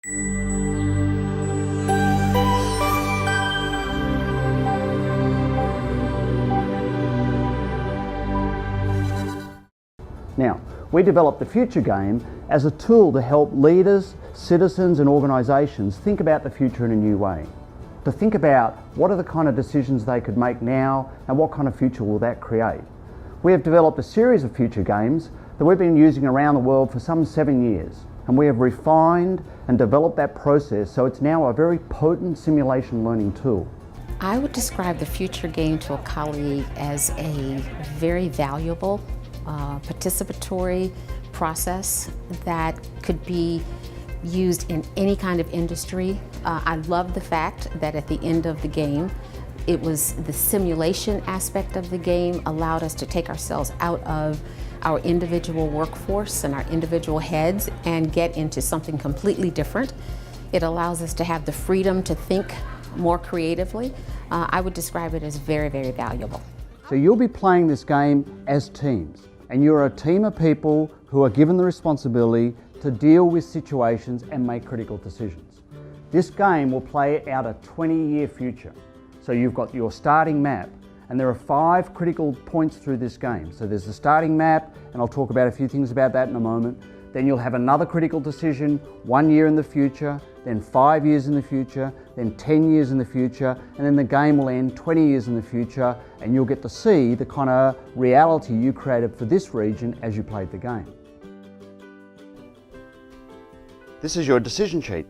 Now, we developed the Future Game as a tool to help leaders, citizens and organisations think about the future in a new way. To think about what are the kind of decisions they could make now and what kind of future will that create. We have developed a series of Future Games that we've been using around the world for some 7 years, and we have refined and developed that process so it's now a very potent simulation learning tool. I would describe the Future Game to a colleague as a very valuable participatory process that could be used in any kind of industry. I love the fact that at the end of the game, it was the simulation aspect of the game allowed us to take ourselves out of our individual workforce and our individual heads and get into something completely different. It allows us to have the freedom to think more creatively. I would describe it as very, very valuable. So you'll be playing this game as teams, and you're a team of people who are given the responsibility to deal with situations and make critical decisions. This game will play out a 20-year future. So you've got your starting map, and there are 5 critical points through this game. So there's the starting map, and I'll talk about a few things about that in a moment. Then you'll have another critical decision 1 year in the future, then 5 years in the future, then 10 years in the future, and then the game will end 20 years in the future, and you'll get to see the kind of reality you created for this region as you played the game. This is your decision sheet.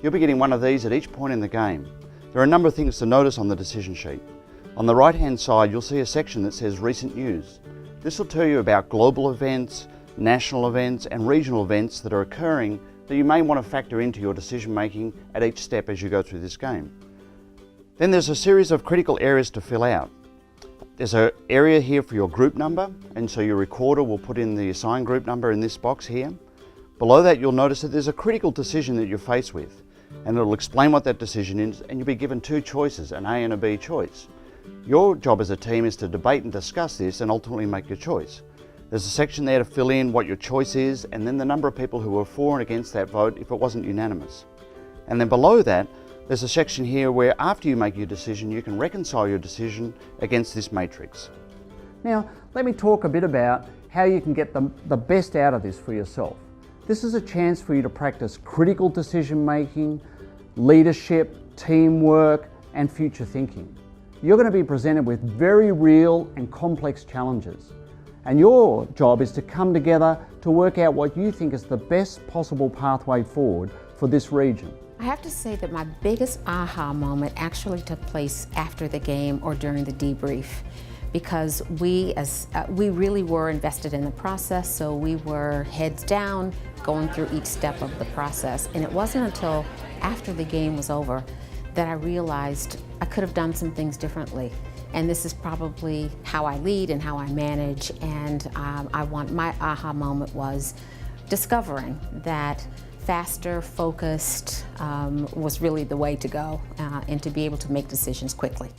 You'll be getting one of these at each point in the game. There are a number of things to notice on the decision sheet. On the right-hand side, you'll see a section that says Recent News. This will tell you about global events, national events and regional events that are occurring that you may want to factor into your decision making at each step as you go through this game. Then there's a series of critical areas to fill out. There's an area here for your group number, and so your recorder will put in the assigned group number in this box here. Below that, you'll notice that there's a critical decision that you're faced with, and it'll explain what that decision is, and you'll be given 2 choices, an A and a B choice. Your job as a team is to debate and discuss this and ultimately make your choice. There's a section there to fill in what your choice is, and then the number of people who were for and against that vote if it wasn't unanimous. And then below that, there's a section here where after you make your decision, you can reconcile your decision against this matrix. Now, let me talk a bit about how you can get the best out of this for yourself. This is a chance for you to practice critical decision making, leadership, teamwork, and future thinking. You're going to be presented with very real and complex challenges. And your job is to come together to work out what you think is the best possible pathway forward for this region. I have to say that my biggest aha moment actually took place after the game or during the debrief, because we really were invested in the process, so we were heads down going through each step of the process. And it wasn't until after the game was over that I realized I could have done some things differently. And this is probably how I lead and how I manage, and my aha moment was discovering that faster, focused was really the way to go and to be able to make decisions quickly.